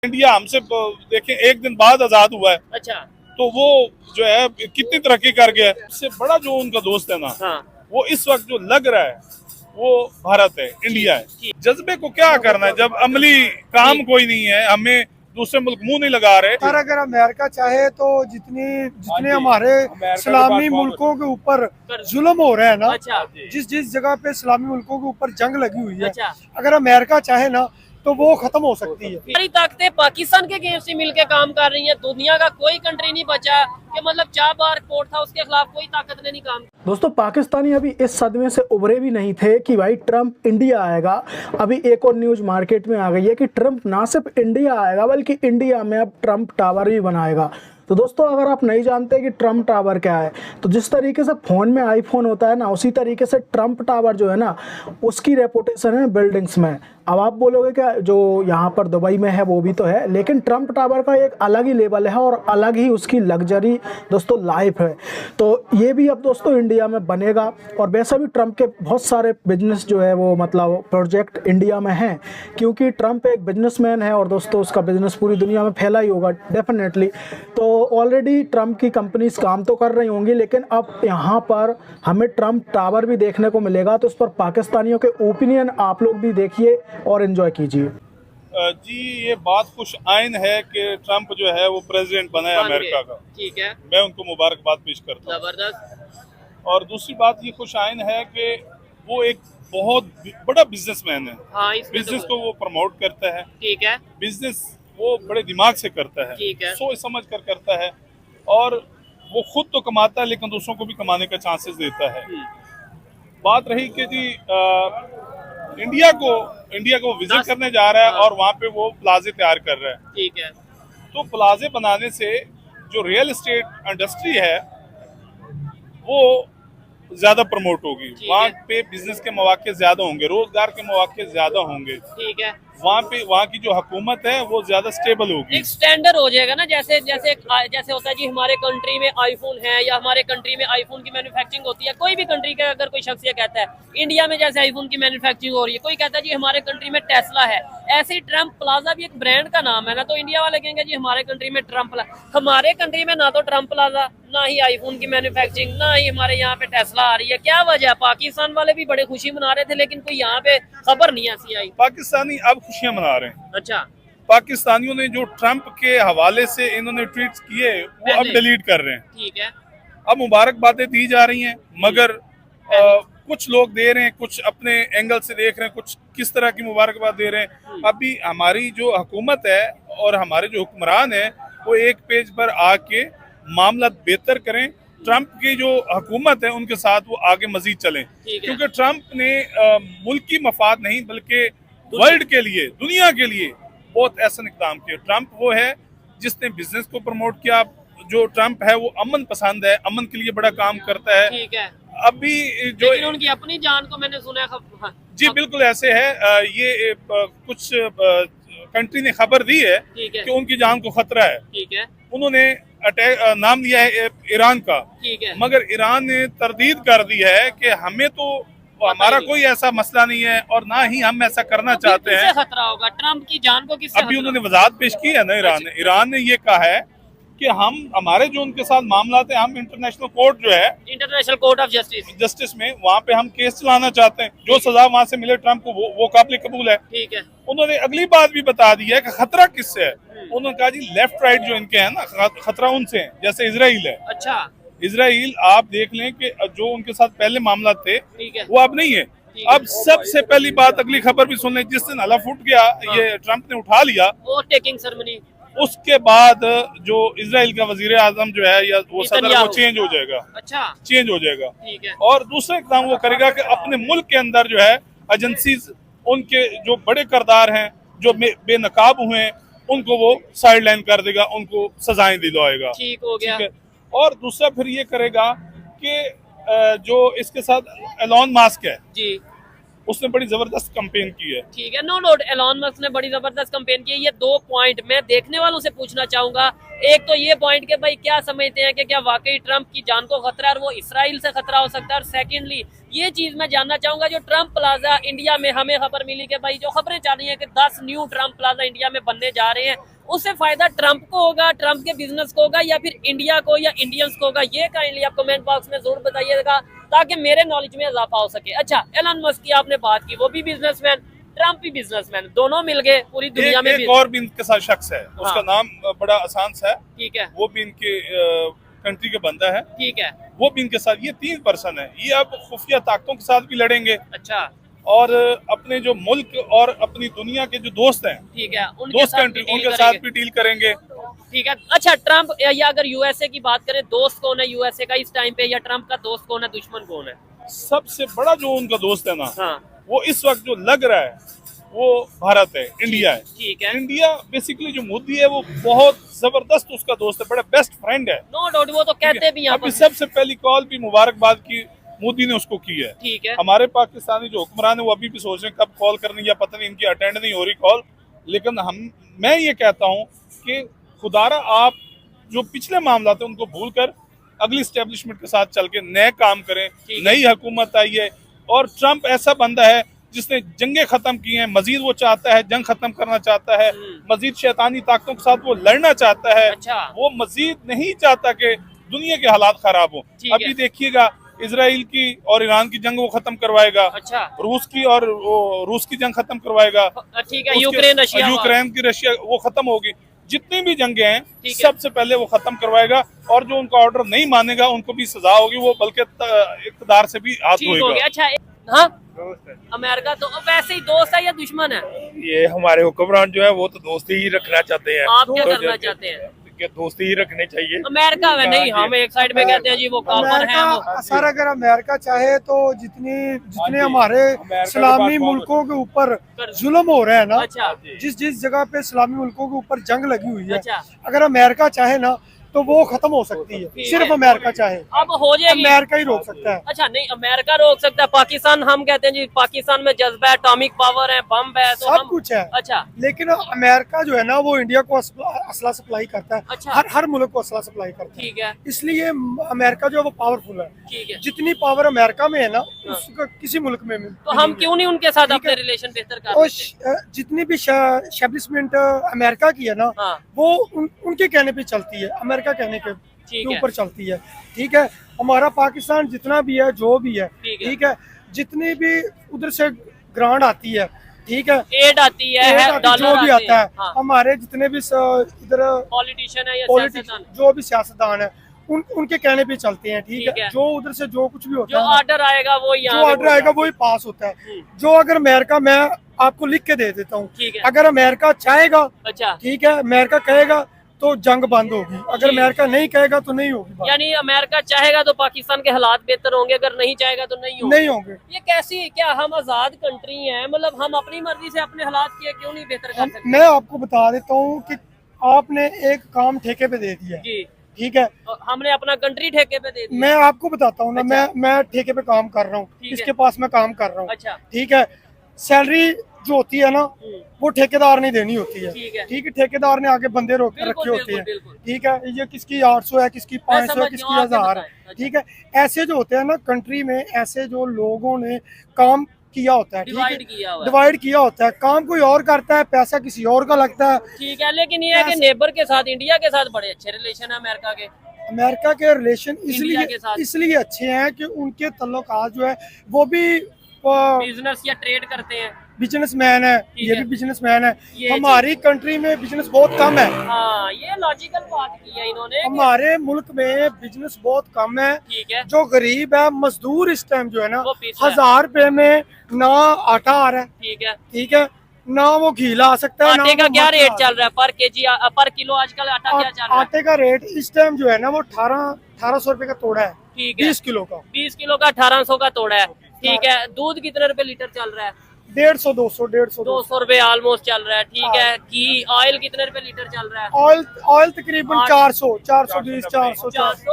India हमसे देखें एक दिन बाद आजाद हुआ है। अच्छा। तो वो जो है कितनी तरक्की कर गया है। इससे बड़ा जो उनका दोस्त है ना, हाँ। वो इस वक्त जो लग रहा है वो भारत है, इंडिया है। जज्बे को क्या करना है जब अमली काम कोई नहीं है, हमें दूसरे मुल्क मुंह नहीं लगा रहे। सर अगर अमेरिका चाहे तो जितने हमारे इस्लामी मुल्कों के ऊपर जुल्म हो रहे हैं ना, अच्छा। जिस जगह पे इस्लामी मुल्कों के ऊपर जंग लगी हुई है, अच्छा। अगर अमेरिका चाहे ना तो वो खत्म हो सकती है। सारी ताकतें पाकिस्तान के अगेंस्ट ही मिलकर काम कर रही हैं। दुनिया का कोई कंट्री नहीं बचा कि मतलब 4 बार कोर्ट था उसके खिलाफ कोई ताकत ने नहीं काम। दोस्तों, पाकिस्तानी अभी इस सदमे से उभरे भी नहीं थे कि भाई ट्रम्प इंडिया आएगा। अभी एक और न्यूज मार्केट में आ गई है कि ट्रम्प ना सिर्फ इंडिया आएगा बल्कि इंडिया में अब ट्रम्प टावर भी बनाएगा। तो दोस्तों, अगर आप नहीं जानते कि ट्रम्प टावर क्या है, तो जिस तरीके से फ़ोन में आईफोन होता है ना, उसी तरीके से ट्रम्प टावर जो है ना, उसकी रेपुटेशन है बिल्डिंग्स में। अब आप बोलोगे क्या जो यहाँ पर दुबई में है वो भी तो है, लेकिन ट्रम्प टावर का एक अलग ही लेवल है और अलग ही उसकी लग्जरी दोस्तों लाइफ है। तो ये भी अब दोस्तों इंडिया में बनेगा। और वैसे भी ट्रम्प के बहुत सारे बिजनेस जो है वो मतलब प्रोजेक्ट इंडिया में हैं, क्योंकि ट्रम्प एक बिजनेसमैन है और दोस्तों उसका बिजनेस पूरी दुनिया में फैला ही होगा डेफिनेटली। तो ऑलरेडी ट्रम्प की कंपनीज काम तो कर रही होंगी, लेकिन अब यहाँ पर हमें ट्रम्प टावर भी देखने को मिलेगा। तो इस पर पाकिस्तानियों के ओपिनियन आप लोग भी देखिए और एंजॉय कीजिए। जी, ये बात खुश आइन है कि ट्रम्प जो है वो प्रेसिडेंट बना है अमेरिका का। ठीक है, मैं उनको मुबारकबाद पेश करता हूँ। जबरदस्त। और दूसरी बात ये खुश आइन है कि वो एक बहुत बड़ा बिजनेसमैन है। हाँ, बिजनेस को वो प्रमोट करता है। ठीक है। बिजनेस वो बड़े दिमाग से करता है, ठीक है। सोच समझ कर करता है। और वो खुद तो कमाता है लेकिन दूसरों को भी कमाने का चांसेस देता है। बात रही कि जी इंडिया को विजिट करने जा रहा है और वहाँ पे वो प्लाजे तैयार कर रहा है। ठीक है। तो प्लाजे बनाने से जो रियल एस्टेट इंडस्ट्री है वो ज्यादा प्रमोट होगी। वहाँ पे बिजनेस के मौके ज्यादा होंगे, रोजगार के मौके ज्यादा होंगे। ठीक है। वहाँ की जो हुकूमत है वो ज्यादा स्टेबल होगी। एक स्टैंडर्ड हो जाएगा ना, जैसे जैसे जैसे होता है जी हमारे कंट्री में आईफोन है या हमारे कंट्री में आईफोन की मैन्युफैक्चरिंग होती है। कोई भी कंट्री का अगर कोई शख्स ये कहता है इंडिया में जैसे आईफोन की मैन्युफैक्चरिंग हो रही है, कोई कहता है जी हमारे कंट्री में टेस्ला है, ऐसे ही ट्रम्प प्लाजा भी एक ब्रांड का नाम है ना। तो इंडिया वाले कहेंगे जी हमारे कंट्री में ट्रम्प प्लाजा, हमारे कंट्री में ना तो ट्रम्प प्लाजा, ना ही आईफोन की मैन्युफैक्चरिंग, ना ही हमारे यहाँ पे टेस्ला आ रही है। क्या वजह? पाकिस्तान वाले भी बड़े खुशी मना रहे थे लेकिन कोई यहाँ पे खबर नहीं ऐसी आई। पाकिस्तानी अब खुशियां मना रहे हैं। अच्छा। पाकिस्तानियों ने जो ट्रम्प के हवाले से इन्होंने ट्वीट्स किए वो अब डिलीट कर रहे हैं। ठीक है। अब मुबारकबादें दी जा रही हैं, मगर कुछ लोग दे रहे हैं, कुछ अपने एंगल से देख रहे हैं, कुछ किस तरह की मुबारकबाद दे रहे हैं। अभी हमारी जो हुकूमत है और हमारे जो हुक्मरान है वो एक पेज पर आके मामला बेहतर करें। ट्रम्प की जो हुकूमत है उनके साथ वो आगे मजीद चलें, क्योंकि ट्रम्प ने मुल्क की मफाद नहीं बल्कि वर्ल्ड के लिए, दुनिया के लिए बहुत ऐसा इक़दाम किया। ट्रम्प वो है जिसने बिजनेस को प्रमोट किया। जो ट्रम्प है वो अमन पसंद है, अमन के लिए बड़ा काम करता है। ठीक है। अभी जो उनकी अपनी जान को मैंने सुना है। जी बिल्कुल ऐसे है। ये कुछ कंट्री ने खबर दी है कि उनकी जान को खतरा है। ठीक है। उन्होंने अटैक नाम लिया है ईरान का। ठीक है। मगर ईरान ने तरदीद कर दी है कि हमें तो हमारा कोई ऐसा मसला नहीं है और ना ही हम ऐसा करना चाहते हैं। खतरा होगा ट्रम्प की जान को? किससे? अभी उन्होंने वजाहत पेश की है ना ईरान ने ये कहा है कि हम हमारे जो उनके साथ मामला थे, हम इंटरनेशनल कोर्ट जो है, इंटरनेशनल कोर्ट ऑफ जस्टिस में वहाँ पे हम केस चलाना चाहते हैं। जो सजा वहाँ से मिले ट्रम्प को वो काबिल कबूल है। ठीक है। उन्होंने अगली बात भी बता दी है कि खतरा किससे है। उन्होंने कहा जी लेफ्ट राइट जो इनके हैं ना, खतरा उनसे है, जैसे इजराइल है। अच्छा। इजराइल आप देख लें कि जो उनके साथ पहले मामला थे वो अब नहीं है। अब सबसे पहली बात, अगली खबर भी सुन लें, जिस दिन हलफ उठ गया, ये ट्रम्प ने उठा लिया, वो टेकिंग सेरेमनी, उसके बाद जो इजराइल का वजीर आजम जो है या वो सदर, वो चेंज हो जाएगा। अच्छा। चेंज हो जाएगा। ठीक है। और दूसरा इकदाम वो करेगा कि अपने मुल्क के अंदर जो है एजेंसीज, उनके जो बड़े करदार हैं जो बेनकाब हुए हैं, उनको वो साइड लाइन कर देगा, उनको सजाएं दिलवाएगा। ठीक हो गया। और दूसरा फिर ये करेगा कि जो इसके साथ एलोन मास्क है जी, उसने बड़ी जबरदस्त कैंपेन की है। ठीक है, नो डाउट एलॉन मस्क ने बड़ी जबरदस्त कैंपेन की है। ये 2 पॉइंट मैं देखने वालों से पूछना चाहूंगा। एक तो ये पॉइंट कि भाई क्या समझते हैं कि क्या वाकई ट्रंप की जान को खतरा है और वो इसराइल से खतरा हो सकता है, और सेकेंडली ये चीज मैं जानना चाहूंगा जो ट्रंप प्लाजा इंडिया में हमें खबर मिली कि भाई जो खबरें चल रही हैं कि 10 न्यू ट्रंप प्लाजा इंडिया में बनने जा रहे हैं, उससे फायदा ट्रंप को होगा, ट्रंप के बिजनेस को होगा, या फिर इंडिया को या इंडियंस को होगा? ये काइंडली आप कमेंट बॉक्स में जरूर बताइएगा ताकि मेरे नॉलेज में इजाफा हो सके। अच्छा, एलन मस्क की आपने बात की, वो भी बिजनेसमैन, ट्रंप भी बिजनेसमैन, दोनों मिल गए पूरी दुनिया में। एक और भी इनके साथ शख्स है, उसका नाम बड़ा आसान सा है, ठीक है, वो भी इनके कंट्री के बंदा है, ठीक है, वो भी इनके साथ, ये 3 पर्सन है। ये अब खुफिया ताकतों के साथ भी लड़ेंगे अच्छा, और अपने जो मुल्क और अपनी दुनिया के जो दोस्त हैं, ठीक है, उनके दोस्त साथ कंट्री, भी उनके डील साथ करेंगे। भी डील करेंगे। ठीक है, अच्छा, ट्रंप या अगर यूएसए की बात करें, दोस्त कौन है यूएसए का इस टाइम पे, या ट्रंप का दोस्त कौन है, दुश्मन कौन है? सबसे बड़ा जो उनका दोस्त है ना, हाँ, वो इस वक्त जो लग रहा है वो भारत है, इंडिया है। ठीक है, इंडिया बेसिकली जो मोदी है वो बहुत जबरदस्त उसका दोस्त है, बड़ा बेस्ट फ्रेंड है। नो डाउट, वो तो कहते भी यहाँ अभी पर। सबसे पहली कॉल भी मुबारकबाद की मोदी ने उसको की है। ठीक है, हमारे पाकिस्तानी जो हुक्मरान है वो अभी भी सोच रहे हैं कब कॉल करनी, या पता नहीं इनकी अटेंड नहीं हो रही कॉल। लेकिन मैं ये कहता हूँ कि खुदारा आप जो पिछले मामला थे उनको भूल कर अगली स्टैब्लिशमेंट के साथ चल के नए काम करें। नई हुकूमत आई है और ट्रंप ऐसा बंदा है जिसने जंगें खत्म की हैं, मजीद वो चाहता है जंग खत्म करना चाहता है, मजीद शैतानी ताकतों के साथ वो लड़ना चाहता है। अच्छा, वो मजीद नहीं चाहता कि दुनिया के हालात खराब हो। अभी देखिएगा इजराइल की और ईरान की जंग वो खत्म करवाएगा, अच्छा, रूस की जंग खत्म करवाएगा, ठीक है, यूक्रेन की रशिया वो खत्म होगी। जितनी भी जंगें हैं सबसे पहले वो खत्म करवाएगा, और जो उनका ऑर्डर नहीं मानेगा उनको भी सजा होगी, वो बल्कि इक़्तिदार से भी हाथ धोएगा। अच्छा, हाँ, अमेरिका तो वैसे ही दोस्त है या दुश्मन है? ये हमारे हुक्मरान जो है वो तो दोस्ती ही रखना चाहते हैं। आप क्या करना चाहते हैं? कि दोस्ती ही रखनी चाहिए। अमेरिका में नहीं, हम एक साइड में कहते हैं जी वो काफर है वो। सर अगर अमेरिका चाहे तो जितने हमारे इस्लामी मुल्कों के ऊपर जुल्म हो रहे हैं ना, अच्छा, जिस जगह पे इस्लामी मुल्कों के ऊपर जंग लगी हुई है, अच्छा, अगर अमेरिका चाहे ना तो वो खत्म हो सकती है। सिर्फ अमेरिका चाहे, अब हो जाएगी, अमेरिका ही रोक सकता है। अच्छा, नहीं अमेरिका रोक सकता है। पाकिस्तान, हम कहते हैं जी पाकिस्तान में जज्बा है, एटॉमिक पावर है, बम है, तो सब कुछ है। अच्छा, लेकिन अमेरिका जो है ना वो इंडिया को असला सप्लाई करता है। अच्छा, हर मुल्क को असला सप्लाई करता है। ठीक है, इसलिए अमेरिका जो है वो पावरफुल है। ठीक है, जितनी पावर अमेरिका में है ना उसका किसी मुल्क में तो हम क्यों नहीं उनके साथ अपने रिलेशन बेहतर कर और सकते? जितनी भी एस्टेब्लिशमेंट अमेरिका की है ना, हाँ, वो उनके कहने पे चलती है, अमेरिका कहने के ठीक है, ऊपर चलती है। ठीक है, हमारा पाकिस्तान जितना भी है, जो भी है, ठीक है, जितनी भी उधर से ग्रांट आती है, ठीक है, एड आती है, डॉलर जो भी आता है, हाँ, हमारे जितने भी इधर पॉलिटिशियन है या सियासतदान, जो भी सियासतदान है उनके कहने पे चलते हैं। ठीक है, है, जो उधर से जो कुछ भी होता जो है, ऑर्डर आएगा वो जो ऑर्डर आएगा वही पास होता है। जो अगर अमेरिका, मैं आपको लिख के दे देता हूँ, ठीक है, अगर अमेरिका चाहेगा, अच्छा, ठीक है, अमेरिका कहेगा तो जंग बंद होगी, अगर अमेरिका नहीं कहेगा तो नहीं होगी। यानी अमेरिका चाहेगा तो पाकिस्तान के हालात बेहतर होंगे, अगर नहीं चाहेगा तो नहीं होंगे। ये कैसी, क्या हम आजाद कंट्री हैं, मतलब हम अपनी मर्जी से अपने हालात किए क्यों नहीं बेहतर कर सकते? मैं आपको बता देता हूँ कि आपने एक काम ठेके पे दे दिया जी, ठीक है, हमने अपना कंट्री ठेके पे दे दिया। मैं आपको बताता हूँ ना, अच्छा, मैं ठेके पे काम कर रहा हूँ, इसके पास मैं काम कर रहा हूँ, अच्छा, ठीक है, सैलरी जो होती है ना वो ठेकेदार नहीं देनी होती है। ठीक है, ठीक है, ठेकेदार ने आगे बंदे रोक के रखे होते हैं। ठीक है, ये किसकी 800 है, किसकी 500 है, किसकी 1000 है। ठीक है, ऐसे जो होते हैं ना कंट्री में, ऐसे जो लोगों ने काम किया होता है, डिवाइड किया होता है, काम कोई और करता है, पैसा किसी और का लगता है। ठीक है, लेकिन ये है कि नेबर के साथ, इंडिया के साथ बड़े अच्छे रिलेशन है अमेरिका के रिलेशन इसलिए अच्छे हैं कि उनके तल्लुकात जो है वो भी बिजनेस या ट्रेड करते हैं, बिजनेसमैन है, ये भी बिजनेसमैन है। हमारी कंट्री में बिजनेस बहुत कम है। हाँ, ये लॉजिकल बात की है इन्होंने, हमारे मुल्क में बिजनेस बहुत कम है। ठीक है, जो गरीब है, मजदूर इस टाइम जो है ना, 1000 रुपए में ना आटा आ रहा है, ठीक है, ना वो घी ला सकता है। आटे का क्या रेट चल रहा है पर केजी, पर किलो आजकल आटा क्या चल रहा है? आटे का रेट इस टाइम जो है ना वो 1800 रुपए का तोड़ा है। ठीक है, 20 किलो का 1800 का तोड़ा है। ठीक है, दूध कितने रुपए लीटर चल रहा है? 150 200 रुपए ऑलमोस्ट चल रहा है। ठीक है, घी ऑयल कितने रुपए लीटर चल रहा है? ऑयल तकरीबन 420 440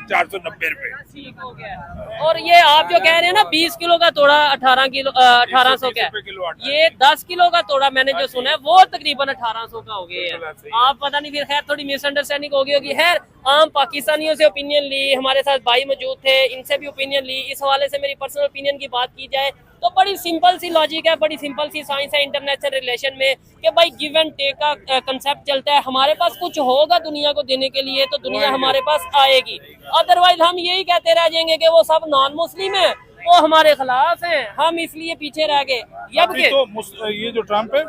490 रुपए। ठीक हो गया। और ये आप जो कह रहे हैं ना 20 किलो का तोड़ा 1800 का है, किलो आटा। ये 10 किलो का तोड़ा मैंने जो सुना है वो तकरीबन 1800 का हो गया है। आप पता नहीं, फिर खैर थोड़ी मिसअंडरस्टैंडिंग हो गई होगी। खैर आम पाकिस्तानियों से ओपिनियन ली, हमारे साथ भाई मौजूद थे, इनसे भी ओपिनियन ली। इस हवाले से मेरी पर्सनल ओपिनियन की बात की जाए तो बड़ी सिंपल सी लॉजिक है, बड़ी सिंपल सी साइंस है इंटरनेशनल रिलेशन में कि भाई गिव एंड टेक का कंसेप्ट चलता है। हमारे पास कुछ होगा दुनिया को देने के लिए तो दुनिया हमारे पास आएगी, अदरवाइज हम यही कहते रह जाएंगे कि वो सब नॉन मुस्लिम है, वो हमारे खिलाफ हैं, हम इसलिए पीछे रह गए। अभी तो ये जो ट्रम्प है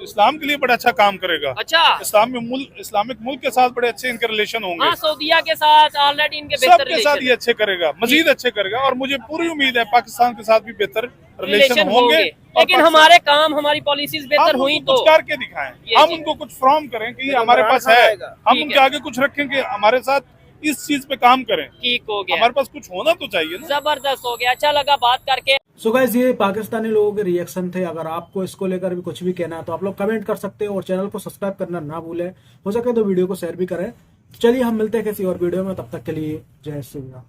इस्लाम के लिए बड़ा अच्छा काम करेगा। अच्छा, इस्लामिक मुल्क के साथ बड़े अच्छे इनके रिलेशन होंगे। हाँ, सऊदिया के साथ ऑलरेडी इनके बेहतर सबके साथ ये अच्छे करेगा, मजीद अच्छे करेगा, और मुझे पूरी उम्मीद है पाकिस्तान के साथ भी बेहतर रिलेशन होंगे। लेकिन हमारे काम, हमारी पॉलिसीज बेहतर हम हुई उनको तो कुछ करके दिखाएं, हम उनको कुछ फ्रॉम करें कि ये हमारे पास है, हम उनके आगे कुछ रखें कि हमारे साथ इस चीज पे काम करें। ठीक हो गया, हमारे पास कुछ होना तो चाहिए ना। जबरदस्त हो गया, अच्छा लगा बात करके। सो गाइस, ये पाकिस्तानी लोगों के रिएक्शन थे। अगर आपको इसको लेकर भी कुछ भी कहना है तो आप लोग कमेंट कर सकते हो और चैनल को सब्सक्राइब करना ना भूलें। हो सके तो वीडियो को शेयर भी करें। चलिए हम मिलते हैं किसी और वीडियो में, तब तक के लिए जय श्री राम।